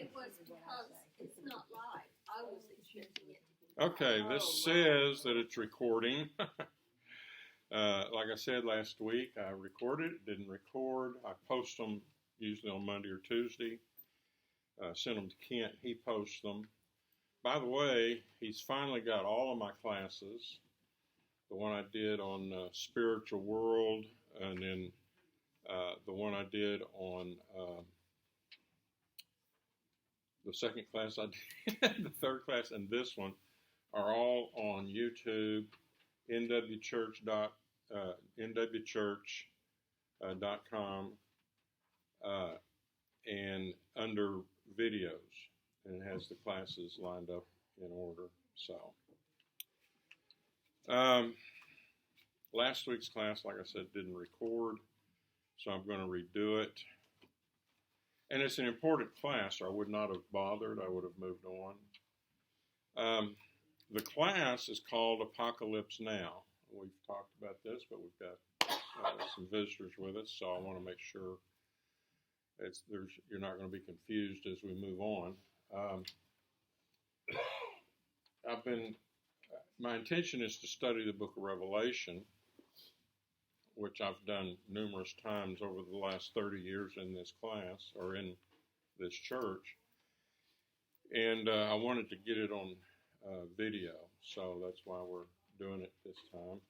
it was because it's not live. I was expecting it. Okay, this says that it's recording. Like I said last week, I recorded it, didn't record. I post them usually on Monday or Tuesday. Send them to Kent. He posts them. By the way, he's finally got all of my classes. The one I did on spiritual world, and then the one I did on the second class I did, the third class, and this one are all on YouTube, nwchurch.com, and under videos, and it has the classes lined up in order. So, last week's class, like I said, didn't record, so I'm going to redo it. And it's an important class, or I would not have bothered. I would have moved on. The class is called Apocalypse Now. We've talked about this, but we've got some visitors with us, so I want to make sure you're not going to be confused as we move on. My intention is to study the book of Revelation, which I've done numerous times over the last 30 years in this class, or in this church. And I wanted to get it on video, so that's why we're doing it this time.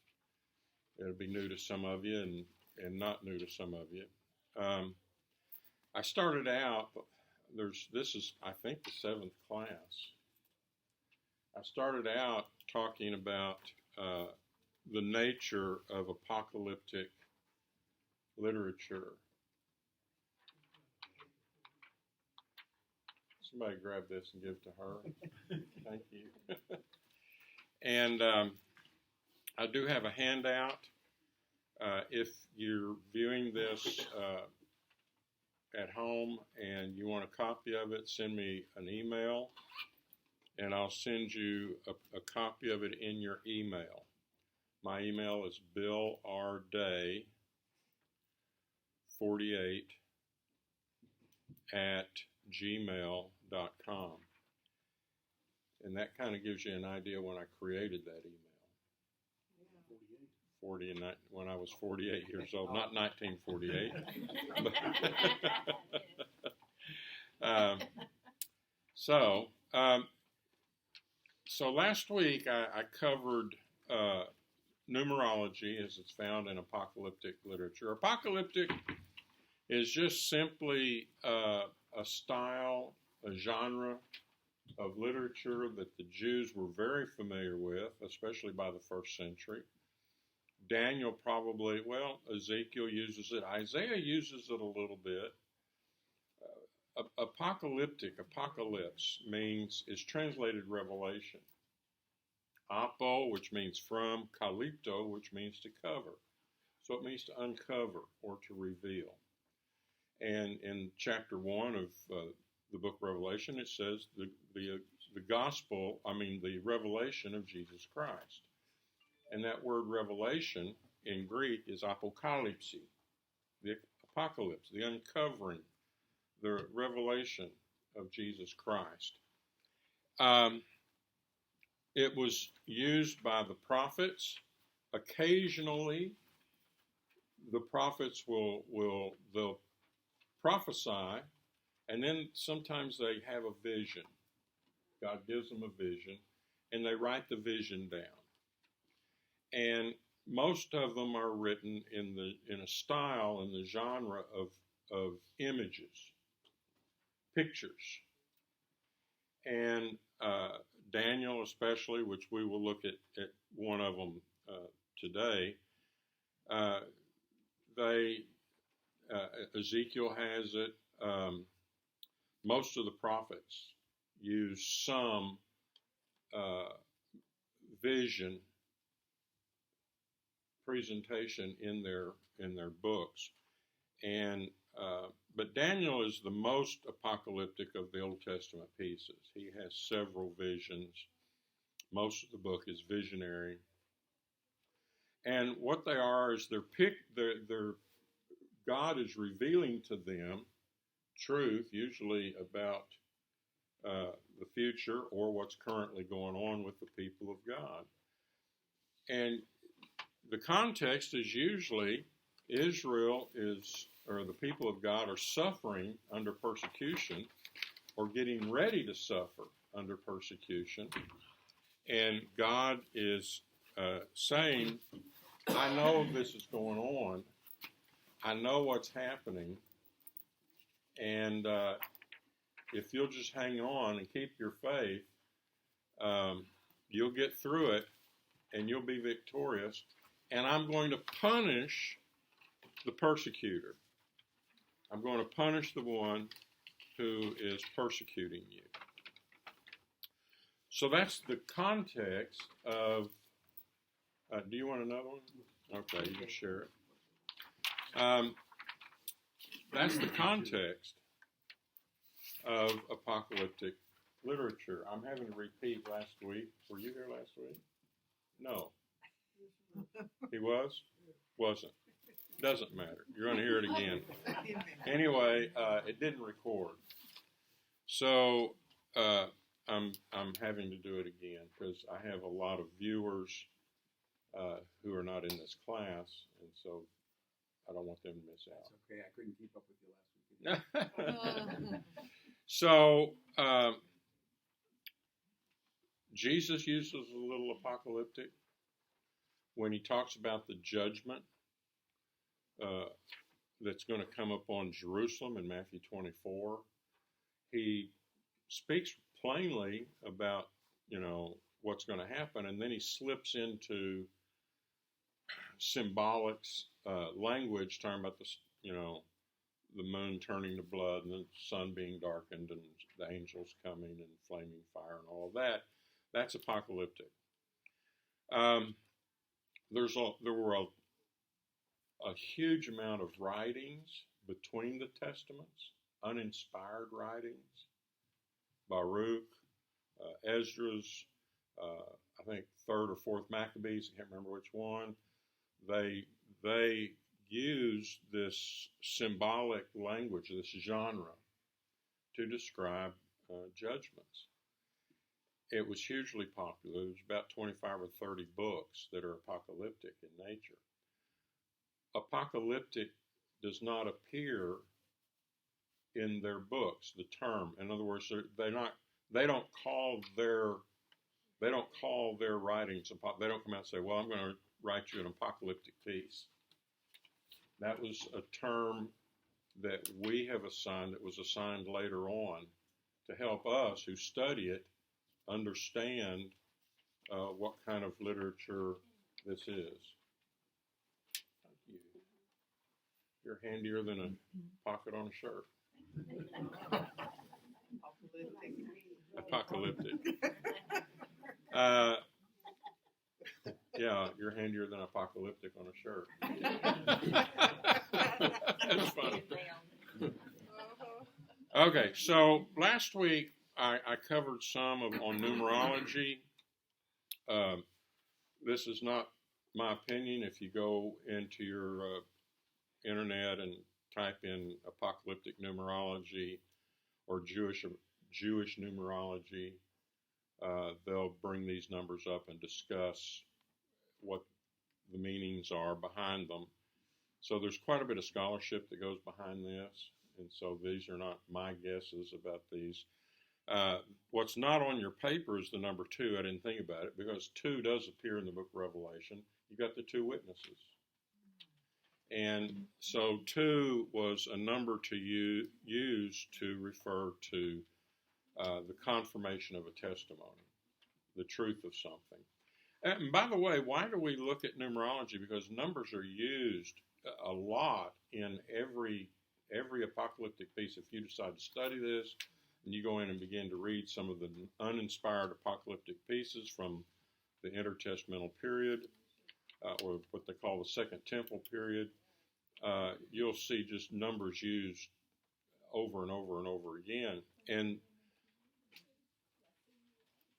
It'll be new to some of you and not new to some of you. I started out, this is, I think, the 7th class. I started out talking about the nature of apocalyptic literature. Somebody grab this and give to her. Thank you. And I do have a handout. If you're viewing this at home and you want a copy of it, send me an email, and I'll send you a copy of it in your email. My email is billrday48@gmail.com. And that kind of gives you an idea when I created that email. 40 when I was 48 years old, not 1948. So last week I covered numerology as it's found in apocalyptic literature. Apocalyptic is just simply a style, a genre of literature that the Jews were very familiar with, especially by the first century. Daniel probably, Ezekiel uses it. Isaiah uses it a little bit. Apocalypse is translated revelation. Apo, which means from, kalypto, which means to cover. So it means to uncover or to reveal. And in chapter 1 of the book of Revelation, it says the revelation of Jesus Christ. And that word revelation in Greek is apokalypsi, the apocalypse, the uncovering, the revelation of Jesus Christ. It was used by the prophets. Occasionally, the prophets they'll prophesy, and then sometimes they have a vision. God gives them a vision, and they write the vision down. And most of them are written in a style, in the genre of images, pictures. And Daniel especially, which we will look at one of them today, Ezekiel has it. Most of the prophets use some vision presentation in their books, and but Daniel is the most apocalyptic of the Old Testament pieces. He has several visions. Most of the book is visionary, and what they are is God is revealing to them truth, usually about the future or what's currently going on with the people of God. And the context is usually Israel or the people of God are suffering under persecution or getting ready to suffer under persecution. And God is saying, I know this is going on. I know what's happening. And if you'll just hang on and keep your faith, you'll get through it and you'll be victorious. And I'm going to punish the persecutor. I'm going to punish the one who is persecuting you. So that's the context of, do you want another one? Okay, you can share it. That's the context of apocalyptic literature. I'm having to repeat last week. Were you here last week? No. He was? Wasn't. Doesn't matter. You're going to hear it again. Anyway, it didn't record. So I'm having to do it again because I have a lot of viewers who are not in this class, and so I don't want them to miss out. That's okay. I couldn't keep up with you last week. So Jesus uses a little apocalyptic when he talks about the judgment that's going to come upon Jerusalem in Matthew 24. He speaks plainly about, what's going to happen, and then he slips into symbolic language, talking about the moon turning to blood and the sun being darkened and the angels coming and flaming fire and all of that. That's apocalyptic. There were a huge amount of writings between the Testaments, uninspired writings. Baruch, Esdras, I think 3rd or 4th Maccabees, I can't remember which one. They use this symbolic language, this genre, to describe judgments. It was hugely popular. There's about 25 or 30 books that are apocalyptic in nature. Apocalyptic does not appear in their books, the term. In other words, they don't call their writings, they don't come out and say, well, I'm going to write you an apocalyptic piece. That was a term that we have assigned, that was assigned later on to help us who study it understand what kind of literature this is. Thank you. You're handier than a pocket on a shirt. Apocalyptic. Yeah, you're handier than apocalyptic on a shirt. That's funny. Okay, so last week I covered some on numerology. This is not my opinion. If you go into your internet and type in apocalyptic numerology or Jewish numerology, they'll bring these numbers up and discuss what the meanings are behind them. So there's quite a bit of scholarship that goes behind this, and so these are not my guesses about these. What's not on your paper is the number 2. I didn't think about it because 2 does appear in the book of Revelation. You got the 2 witnesses. And so 2 was a number to use to refer to the confirmation of a testimony, the truth of something. And by the way, why do we look at numerology? Because numbers are used a lot in every apocalyptic piece. If you decide to study this, and you go in and begin to read some of the uninspired apocalyptic pieces from the intertestamental period, or what they call the Second Temple period, you'll see just numbers used over and over and over again. And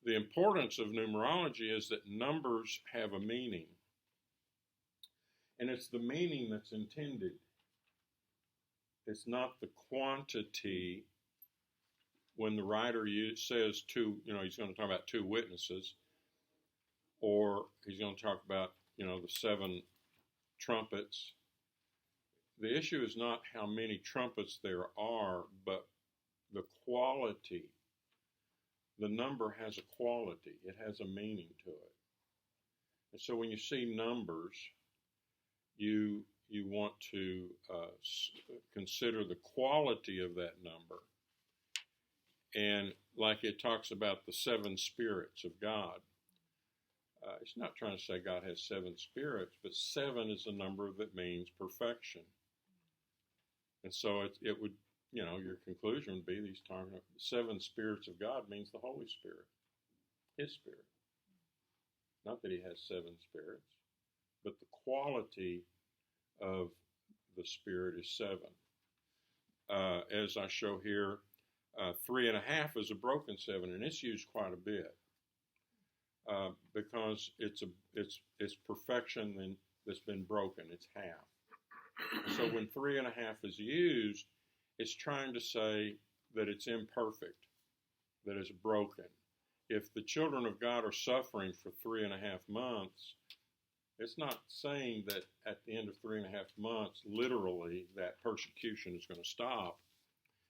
the importance of numerology is that numbers have a meaning. And it's the meaning that's intended. It's not the quantity when the writer says two, he's going to talk about two witnesses, or he's going to talk about, the 7 trumpets. The issue is not how many trumpets there are, but the quality. The number has a quality. It has a meaning to it. And so when you see numbers, you want to consider the quality of that number. And like it talks about the 7 spirits of God. It's not trying to say God has 7 spirits, but 7 is a number that means perfection. And so it would, your conclusion would be these 7 spirits of God means the Holy Spirit, His Spirit. Not that He has 7 spirits, but the quality of the Spirit is 7. As I show here, 3.5 is a broken 7, and it's used quite a bit because it's perfection that's been broken. It's half. So when 3.5 is used, it's trying to say that it's imperfect, that it's broken. If the children of God are suffering for 3.5 months, it's not saying that at the end of 3.5 months, literally, that persecution is going to stop.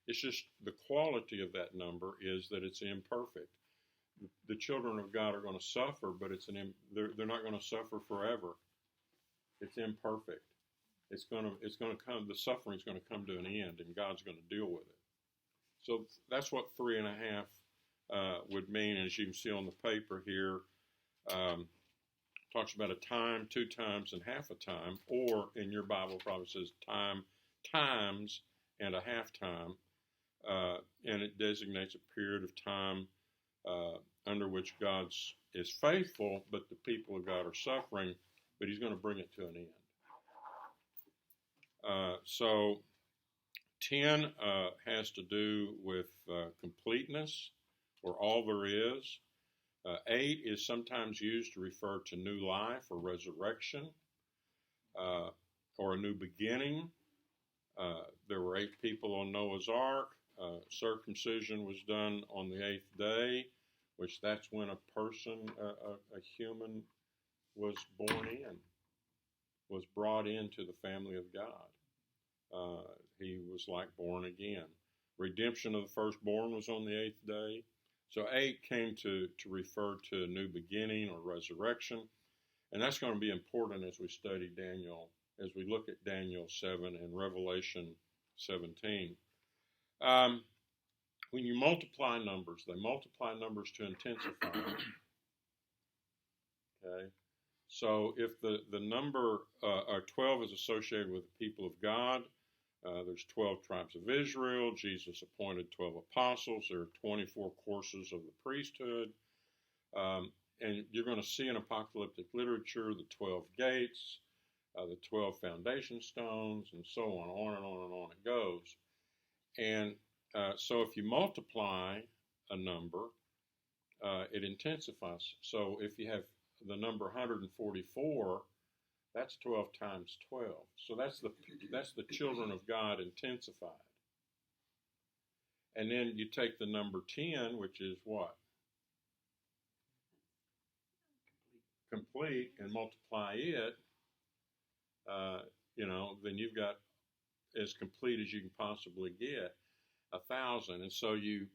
It's just the quality of that number is that it's imperfect. The children of God are going to suffer, but they're not going to suffer forever. It's imperfect. It's going to come. The suffering is going to come to an end, and God's going to deal with it. So that's what 3.5 would mean, as you can see on the paper here. Talks about a time, 2 times, and half a time, or in your Bible probably says time, times, and a half time, and it designates a period of time under which God is faithful, but the people of God are suffering, but He's going to bring it to an end. So 10 has to do with completeness, or all there is. 8 is sometimes used to refer to new life or resurrection, or a new beginning. There were 8 people on Noah's Ark. Circumcision was done on the 8th day, which that's when a person, a human, was born in, was brought into the family of God. He was like born again. Redemption of the firstborn was on the 8th day. So 8 came to refer to a new beginning or resurrection. And that's going to be important as we study Daniel, as we look at Daniel 7 and Revelation 17. When you multiply numbers, they multiply numbers to intensify. Okay? So if the number 12 is associated with the people of God, there's 12 tribes of Israel. Jesus appointed 12 apostles. There are 24 courses of the priesthood. And you're going to see in apocalyptic literature the 12 gates, the 12 foundation stones, and so on and on and on it goes. And so if you multiply a number, it intensifies. So if you have the number 144, that's 12 times 12. So that's the children of God intensified. And then you take the number 10, which is what? Complete, and multiply it. Then you've got as complete as you can possibly get, 1,000. And so you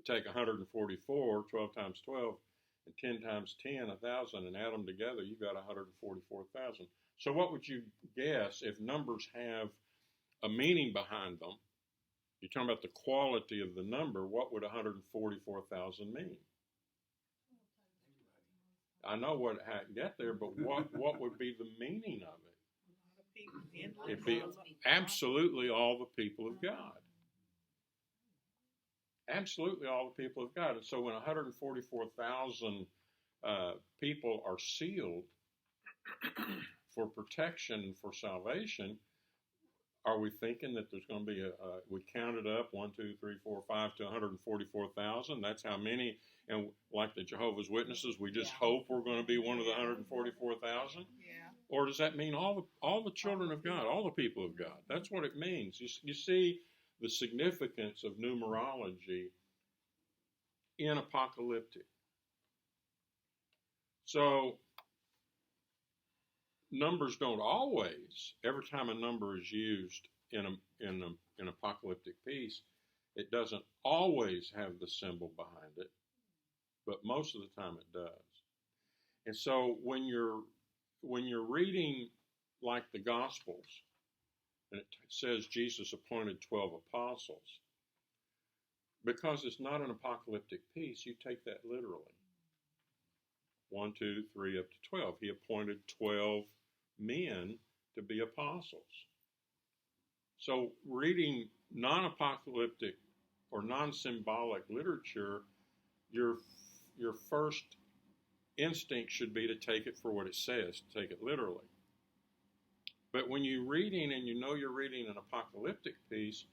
take 144, 12 times 12, and 10 times 10, 1,000, and add them together, you've got 144,000. So what would you guess if numbers have a meaning behind them? You're talking about the quality of the number. What would 144,000 mean? I know how to get there, but what would be the meaning of it? It'd be absolutely all the people of God. Absolutely all the people of God. And so when 144,000 people are sealed for protection, for salvation, are we thinking that there's going to be we counted up 1, 2, 3, 4, 5 to 144,000? That's how many. And like the Jehovah's Witnesses, we just hope we're going to be one of the 144,000? Yeah. Or does that mean all the children of God, all the people of God? That's what it means. You see the significance of numerology in apocalyptic. So numbers don't always, every time a number is used in an apocalyptic piece, it doesn't always have the symbol behind it, but most of the time it does. And so when you're reading like the Gospels, and it says Jesus appointed 12 apostles, because it's not an apocalyptic piece, you take that literally. 1, 2, 3, up to 12. He appointed 12 men to be apostles. So reading non-apocalyptic or non-symbolic literature, your first instinct should be to take it for what it says, to take it literally. But when you're reading and you know you're reading an apocalyptic piece,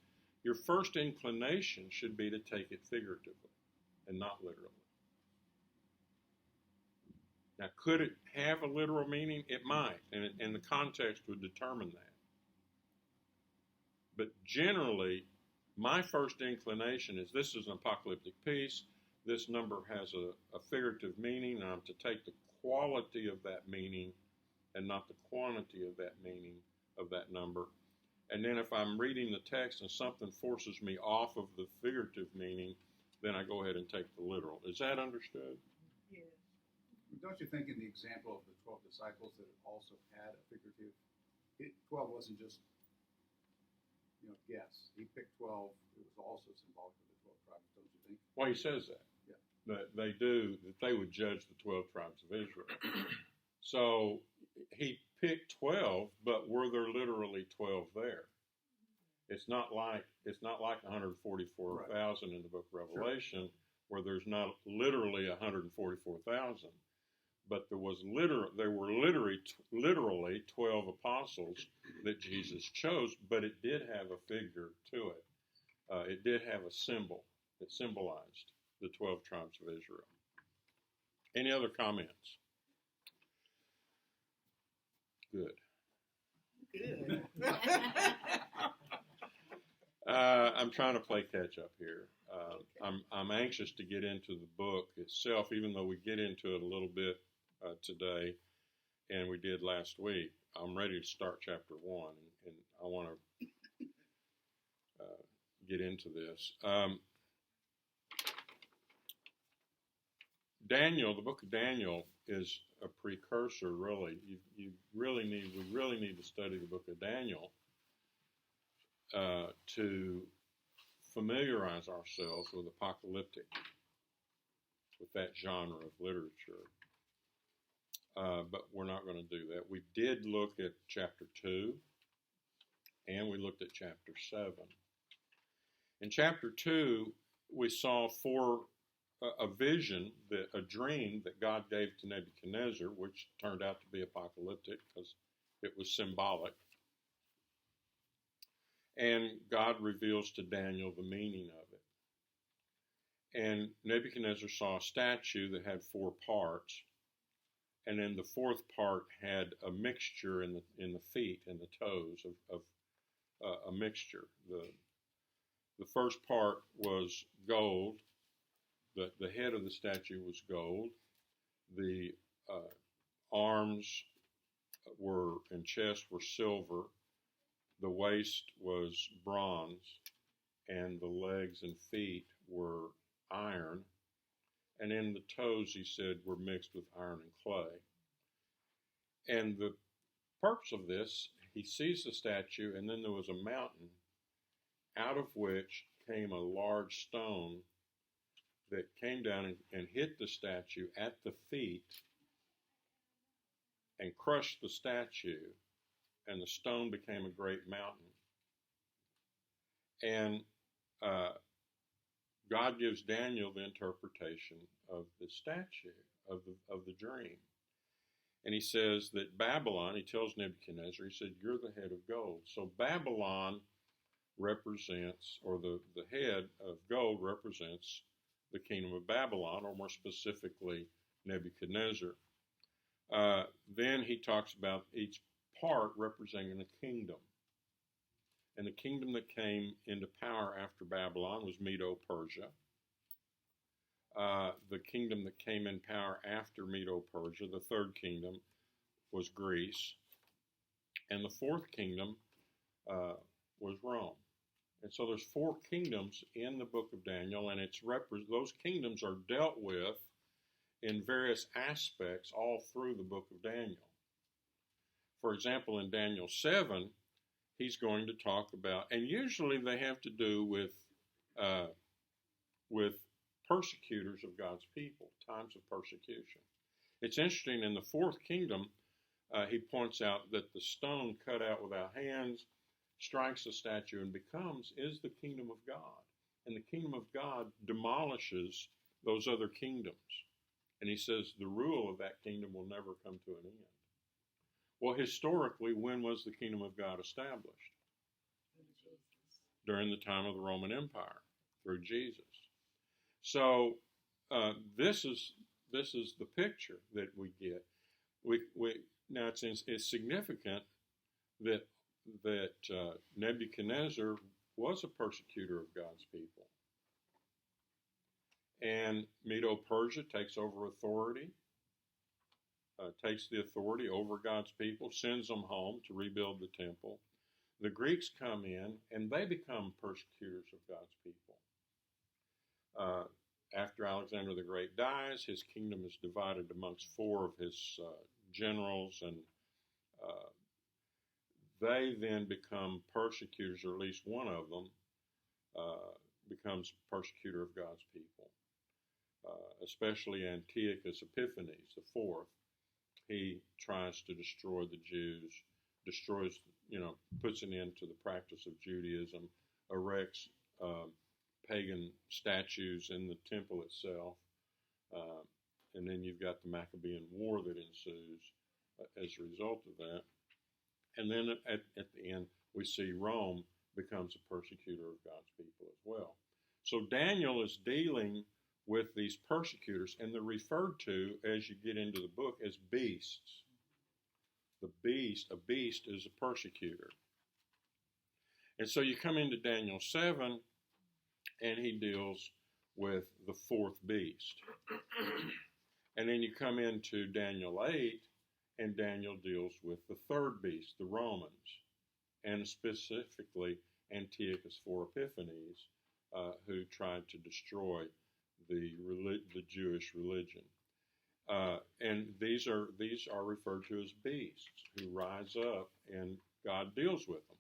your first inclination should be to take it figuratively and not literally. Now, could it have a literal meaning? It might, and the context would determine that. But generally, my first inclination is this is an apocalyptic piece. This number has a figurative meaning, and I'm to take the quality of that meaning and not the quantity of that meaning of that number. And then if I'm reading the text and something forces me off of the figurative meaning, then I go ahead and take the literal. Is that understood? Yes. Don't you think in the example of the 12 disciples that it also had a figurative? 12 wasn't just, guess. He picked 12. It was also symbolic of the 12 tribes, don't you think? Well, he says that. Yeah. That they do, that they would judge the 12 tribes of Israel. So he picked 12, but were there literally 12 there? It's not like 144,000 in the book of Revelation, where there's not literally 144,000, but there were literally 12 apostles that Jesus chose, but it did have a figure to it. It did have a symbol that symbolized the 12 tribes of Israel. Any other comments? Good. Good. I'm trying to play catch up here. I'm anxious to get into the book itself, even though we get into it a little bit today, and we did last week. I'm ready to start chapter 1, and I want to get into this. Daniel, the book of Daniel, is a precursor. Really, we really need to study the book of Daniel to familiarize ourselves with apocalyptic, with that genre of literature. But we're not going to do that. We did look at chapter 2, and we looked at chapter 7. In chapter 2, we saw a vision, a dream that God gave to Nebuchadnezzar, which turned out to be apocalyptic because it was symbolic. And God reveals to Daniel the meaning of it. And Nebuchadnezzar saw a statue that had 4 parts, and then the 4th part had a mixture in the feet and the toes of a mixture. The first part was gold. The head of the statue was gold. The arms and chest were silver. The waist was bronze, and the legs and feet were iron. And then the toes, he said, were mixed with iron and clay. And the purpose of this, he sees the statue, and then there was a mountain, out of which came a large stone that came down and hit the statue at the feet and crushed the statue, and the stone became a great mountain. And God gives Daniel the interpretation of the statue, of the dream. And he says that Babylon, he tells Nebuchadnezzar, he said, you're the head of gold. So Babylon represents, or the head of gold represents the kingdom of Babylon, or more specifically, Nebuchadnezzar. Then he talks about each part representing a kingdom. And the kingdom that came into power after Babylon was Medo-Persia. The kingdom that came in power after Medo-Persia, the third kingdom, was Greece. And the fourth kingdom was Rome. And so there's four kingdoms in the book of Daniel, and those kingdoms are dealt with in various aspects all through the book of Daniel. For example, in Daniel 7, he's going to talk about, and usually they have to do with persecutors of God's people, times of persecution. It's interesting, in the fourth kingdom, he points out that the stone cut out without hands strikes the statue and is the kingdom of God. And the kingdom of God demolishes those other kingdoms. And he says the rule of that kingdom will never come to an end. Well, historically, when was the kingdom of God established? During the time of the Roman Empire, through Jesus. So this is the picture that we get. Now it's significant that Nebuchadnezzar was a persecutor of God's people. And Medo-Persia takes over authority, takes the authority over God's people, sends them home to rebuild the temple. The Greeks come in, and they become persecutors of God's people. After Alexander the Great dies, his kingdom is divided amongst four of his generals, and they then become persecutors, or at least one of them becomes persecutor of God's people. Especially Antiochus Epiphanes, the fourth. He tries to destroy the Jews, puts an end to the practice of Judaism, erects pagan statues in the temple itself, and then you've got the Maccabean War that ensues as a result of that. And then at the end, we see Rome becomes a persecutor of God's people as well. So Daniel is dealing with these persecutors, and they're referred to, as you get into the book, as beasts. A beast is a persecutor. And so you come into Daniel 7, and he deals with the fourth beast. And then you come into Daniel 8, and Daniel deals with the third beast, the Romans, and specifically Antiochus IV Epiphanes, who tried to destroy the Jewish religion. And these are referred to as beasts who rise up, and God deals with them.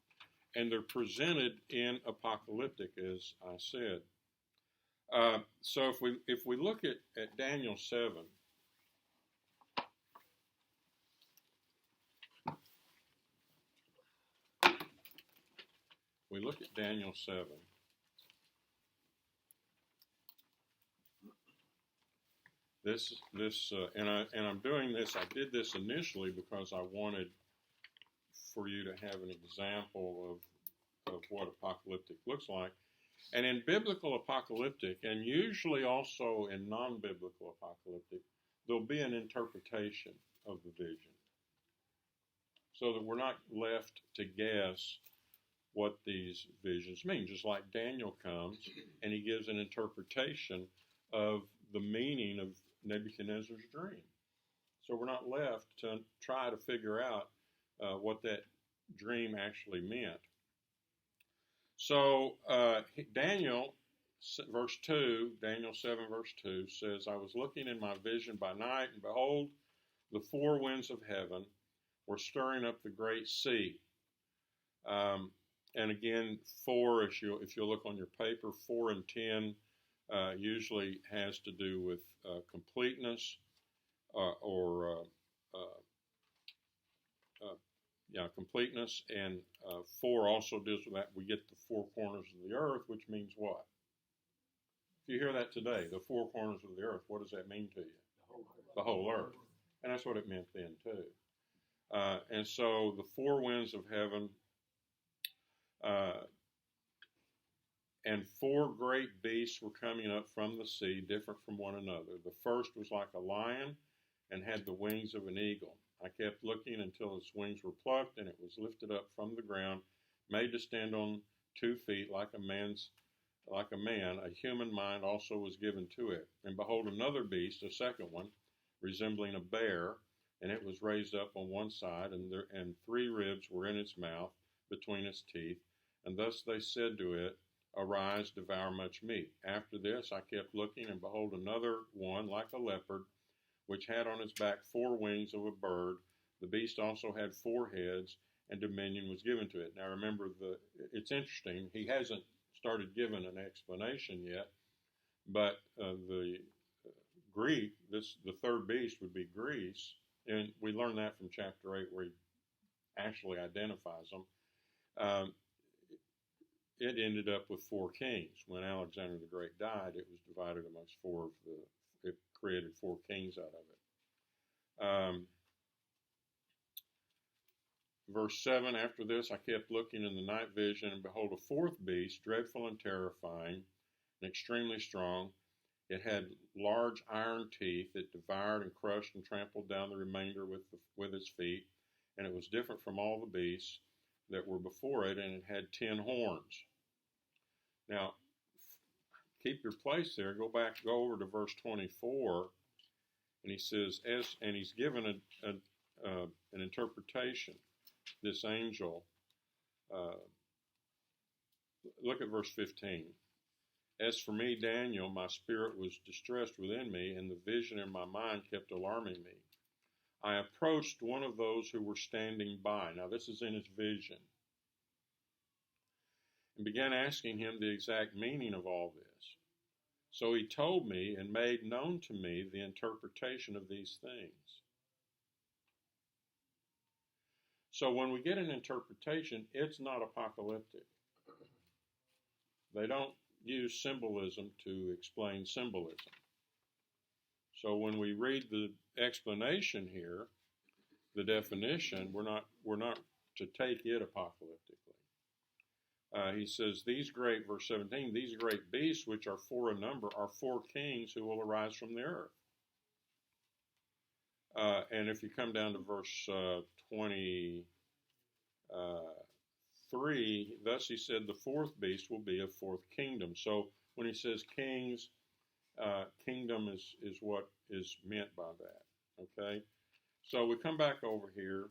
And they're presented in apocalyptic, as I said. So if we look at Daniel 7, we look at Daniel 7. And I'm doing this. I did this initially because I wanted for you to have an example of what apocalyptic looks like. And in biblical apocalyptic, and usually also in non-biblical apocalyptic, there'll be an interpretation of the vision, so that we're not left to guess what these visions mean. Just like Daniel comes and he gives an interpretation of the meaning of Nebuchadnezzar's dream. So we're not left to try to figure out what that dream actually meant. So Daniel 7 verse 2 says, I was looking in my vision by night, and behold, the four winds of heaven were stirring up the great sea. And again, if you look on your paper, 4 and 10 usually has to do with completeness, completeness, and 4 also deals with that. We get the four corners of the earth, which means what? If you hear that today, the four corners of the earth, what does that mean to you? The whole earth. And that's what it meant then too. And so the four winds of heaven, and 4 great beasts were coming up from the sea, different from one another. The first was like a lion and had the wings of an eagle. I kept looking until its wings were plucked, and it was lifted up from the ground, made to stand on 2 feet like a man's like a man, a human mind also was given to it. And behold, another beast, a second one, resembling a bear, and it was raised up on one side, and 3 ribs were in its mouth between its teeth. And thus they said to it, Arise, devour much meat. After this I kept looking, and behold, another one like a leopard, which had on its back 4 wings of a bird. The beast also had 4 heads, and dominion was given to it. Now remember, it's interesting, he hasn't started giving an explanation yet, but the Greek, the third beast would be Greece, and we learn that from chapter 8 where he actually identifies them. It ended up with 4 kings. When Alexander the Great died, it was divided amongst it created 4 kings out of it. Verse 7, after this I kept looking in the night vision, and behold, a 4th beast, dreadful and terrifying, and extremely strong. It had large iron teeth. It devoured and crushed and trampled down the remainder with its feet, and it was different from all the beasts that were before it, and it had 10 horns. Now, keep your place there. Go over to verse 24, and he says, and he's given an interpretation. This angel, look at verse 15. As for me, Daniel, my spirit was distressed within me, and the vision in my mind kept alarming me. I approached one of those who were standing by. Now, this is in his vision. And began asking him the exact meaning of all this. So he told me and made known to me the interpretation of these things. So when we get an interpretation, it's not apocalyptic. They don't use symbolism to explain symbolism. So when we read the explanation here, the definition, we're not to take it apocalyptically. He says, verse 17, these great beasts, which are 4 in number, are 4 kings who will arise from the earth. And if you come down to verse 23, thus he said, the 4th beast will be a 4th kingdom. So when he says kings, kingdom is what is meant by that. Okay? So we come back over here,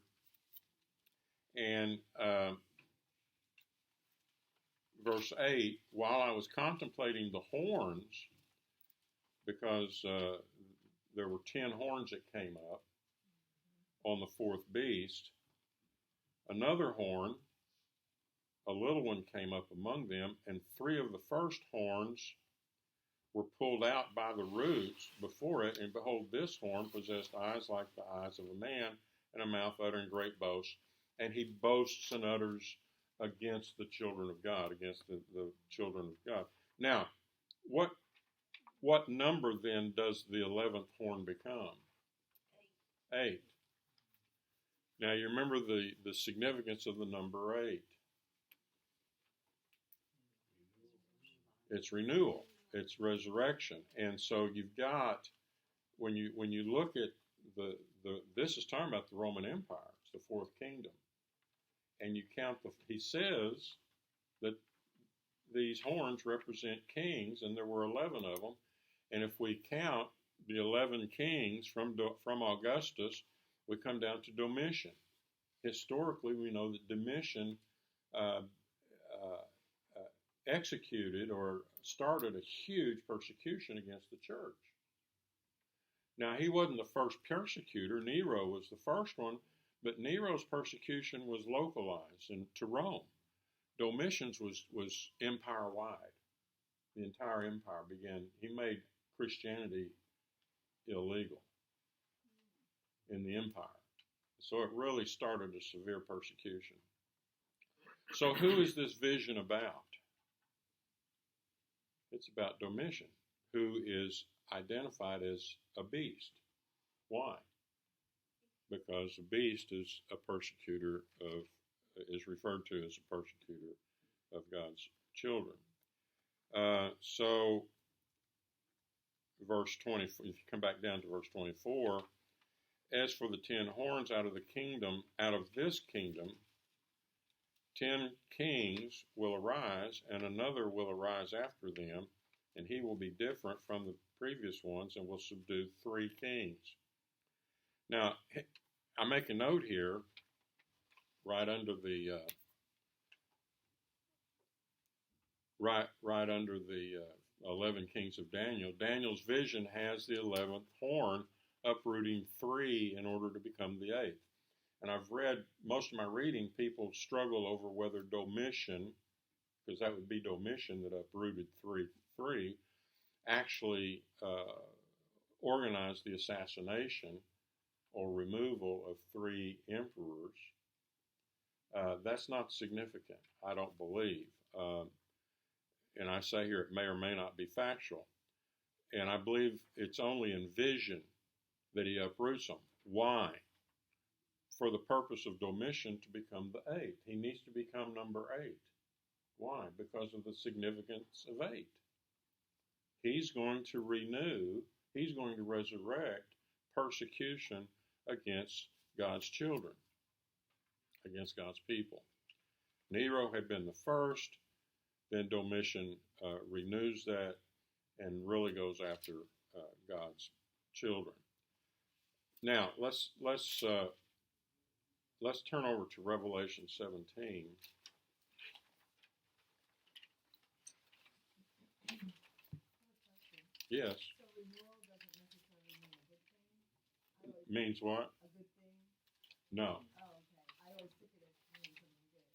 and verse 8, while I was contemplating the horns, because there were 10 horns that came up on the 4th beast, another horn, a little one, came up among them, and 3 of the first horns were pulled out by the roots before it, and behold, this horn possessed eyes like the eyes of a man, and a mouth uttering great boasts, and he boasts and utters against the children of God, against the children of God. Now, what number then does the 11th horn become? 8. Now you remember the significance of the number 8. It's renewal. It's resurrection. And so you've got, when you look at this is talking about the Roman Empire. It's the 4th kingdom. And you count he says that these horns represent kings, and there were 11 of them. And if we count the 11 kings from Augustus, we come down to Domitian. Historically, we know that Domitian executed or started a huge persecution against the church. Now, he wasn't the first persecutor. Nero was the first one, but Nero's persecution was localized to Rome. Domitian's was empire-wide. The entire empire he made Christianity illegal in the empire. So it really started a severe persecution. So who is this vision about? It's about Domitian, who is identified as a beast. Why? Because a beast is referred to as a persecutor of God's children. So verse 20, if you come back down to verse 24, as for the 10 horns out of this kingdom, 10 kings will arise, and another will arise after them, and he will be different from the previous ones and will subdue 3 kings. Now, I make a note here, right under the 11 kings of Daniel. Daniel's vision has the 11th horn uprooting 3 in order to become the 8th. And I've read most of my reading, people struggle over whether Domitian, because that would be Domitian that uprooted 3, actually organized the assassination or removal of 3 emperors. That's not significant, I don't believe. And I say here it may or may not be factual. And I believe it's only in vision that he uproots them. Why? For the purpose of Domitian to become the 8th. He needs to become number 8. Why? Because of the significance of 8. He's going to renew, he's going to resurrect persecution against God's children, against God's people. Nero had been the first, then Domitian renews that and really goes after God's children. Now, let's turn over to Revelation 17. Yes. So renewal doesn't necessarily mean a good thing? Means what? A good thing? No. Oh, okay. I always took it as meaning something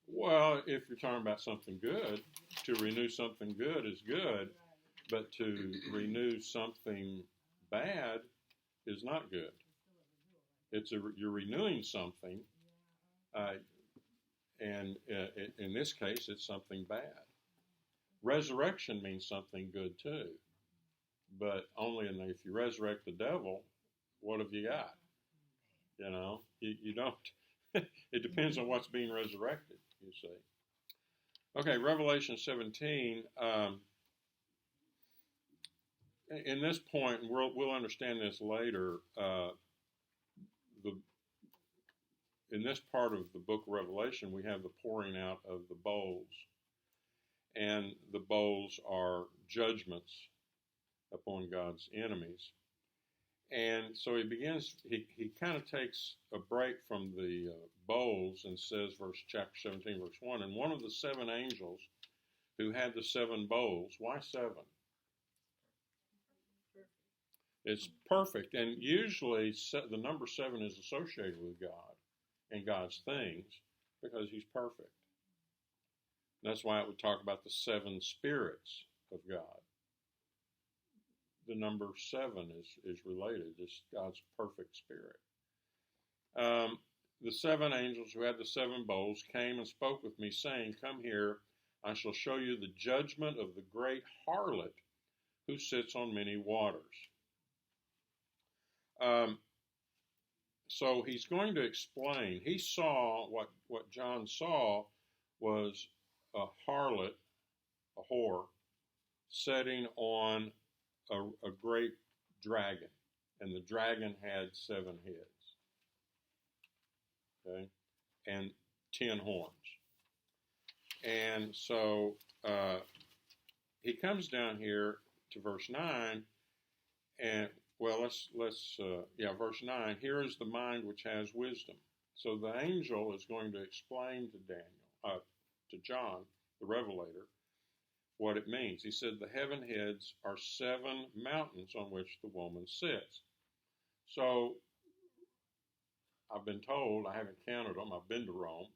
good. Well, if you're talking about something good, to renew something good is good, Right. but to renew something bad is not good. It's still a renewal, right? You're renewing something, and in this case, it's something bad. Resurrection means something good too, but only if you resurrect the devil, what have you got? You know, you don't. It depends on what's being resurrected, you see. Okay, Revelation 17. In this point, we'll understand this later. In this part of the book of Revelation, we have the pouring out of the bowls. And the bowls are judgments upon God's enemies. And so he kind of takes a break from the bowls and says, chapter 17, verse 1, and one of the 7 angels who had the 7 bowls, why 7? It's perfect. And usually the number 7 is associated with God and God's things because he's perfect. That's why it would talk about the 7 spirits of God. The number 7 is related. It's God's perfect spirit. The 7 angels who had the 7 bowls came and spoke with me, saying, "Come here, I shall show you the judgment of the great harlot who sits on many waters." So he's going to explain. He saw, what John saw was a harlot, a whore, sitting on a great dragon. And the dragon had 7 heads. Okay? And 10 horns. And so he comes down here to verse 9, and verse 9, here is the mind which has wisdom. So the angel is going to explain to John, the revelator, what it means. He said the heaven heads are 7 mountains on which the woman sits. So I've been told, I haven't counted them, I've been to Rome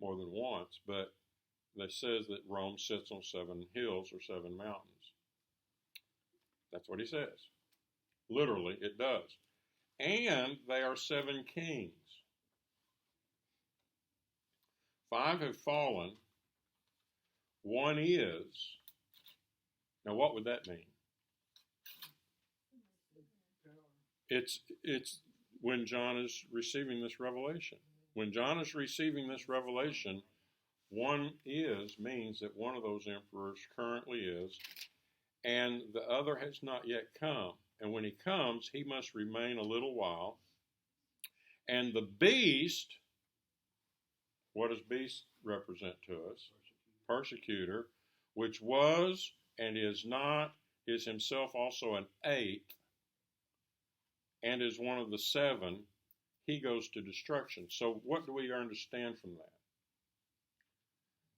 more than once, but it says that Rome sits on 7 hills or 7 mountains. That's what he says. Literally, it does. And they are 7 kings. 5 have fallen. 1 is. Now, what would that mean? It's when John is receiving this revelation. When John is receiving this revelation, 1 is means that one of those emperors currently is, and the other has not yet come. And when he comes, he must remain a little while. And the beast, what does beast represent to us? Persecutor, which was and is not, is himself also an eighth, and is one of the seven. He goes to destruction. So what do we understand from that?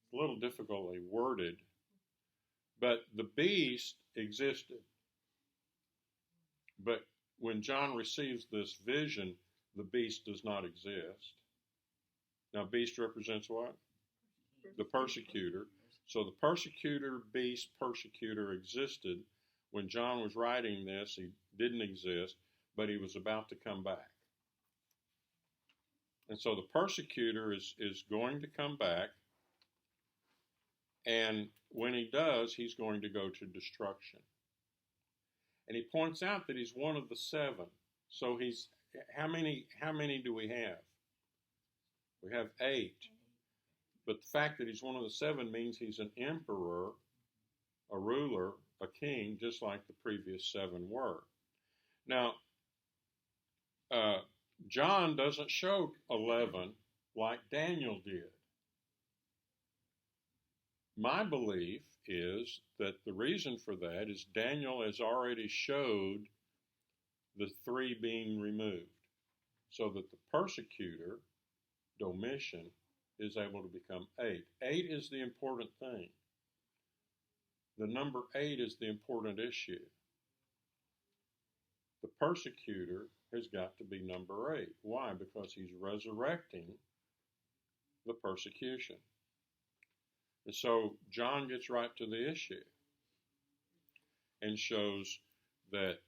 It's a little difficultly worded, but the beast existed. But when John receives this vision, the beast does not exist. Now, beast represents what? The persecutor. So the persecutor, beast, persecutor existed. When John was writing this, he didn't exist, but he was about to come back. And so the persecutor is going to come back, and when he does, he's going to go to destruction. And he points out that he's one of the seven. So he's, how many do we have? We have 8. But the fact that he's one of the 7 means he's an emperor, a ruler, a king, just like the previous 7 were. Now, John doesn't show 11 like Daniel did. My belief is that the reason for that is Daniel has already showed the 3 being removed, so that the persecutor, Domitian, is able to become 8. 8 is the important thing. The number 8 is the important issue. The persecutor has got to be number 8. Why? Because he's resurrecting the persecution. And so John gets right to the issue and shows that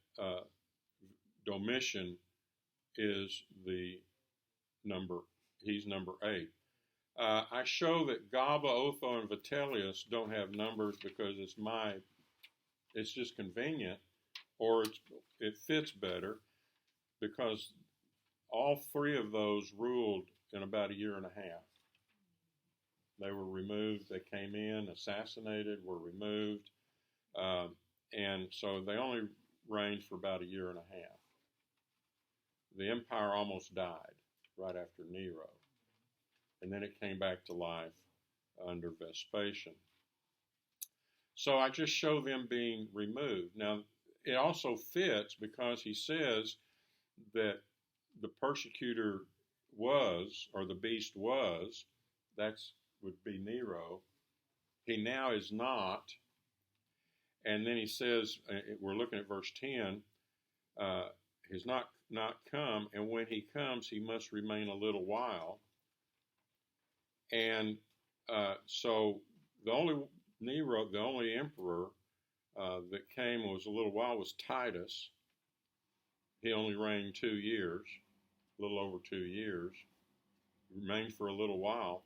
Domitian is he's number 8. I show that Gaba, Otho, and Vitellius don't have numbers because it's just convenient, or it fits better, because all 3 of those ruled in about a year and a half. They were removed, they came in, assassinated, were removed, and so they only reigned for about a year and a half. The empire almost died right after Nero, and then it came back to life under Vespasian. So I just show them being removed. Now, it also fits because he says that the persecutor was, or the beast was, would be Nero. He now is not. And then he says, we're looking at verse 10, he's not come, and when he comes, he must remain a little while. And so the only emperor that came was a little while was Titus. He only reigned 2 years, a little over 2 years, remained for a little while.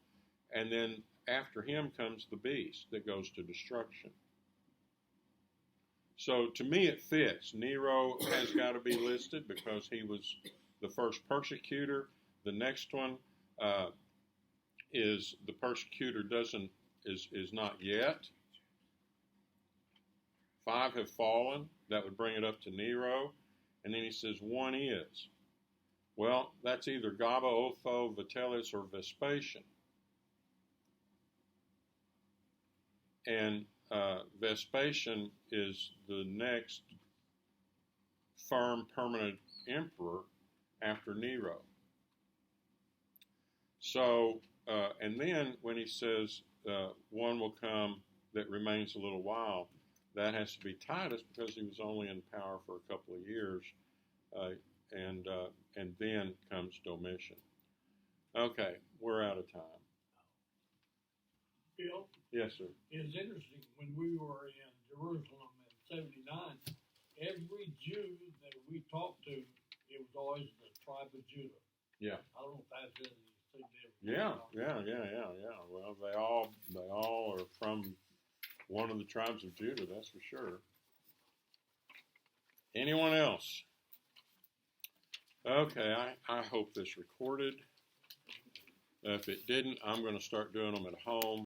And then after him comes the beast that goes to destruction. So to me it fits. Nero has got to be listed because he was the first persecutor. The next one is the persecutor is not yet. 5 have fallen. That would bring it up to Nero. And then he says 1 is. Well, that's either Gaba, Otho, Vitellius, or Vespasian. And Vespasian is the next firm, permanent emperor after Nero. So, and then when he says 1 will come that remains a little while, that has to be Titus because he was only in power for a couple of years, and then comes Domitian. Okay, we're out of time. Bill, Yes, sir. it's interesting, when we were in Jerusalem in 79, every Jew that we talked to, it was always the tribe of Judah. Yeah. I don't know if that's anything different. Yeah. Well, they all are from one of the tribes of Judah, that's for sure. Anyone else? Okay, I hope this recorded. If it didn't, I'm going to start doing them at home.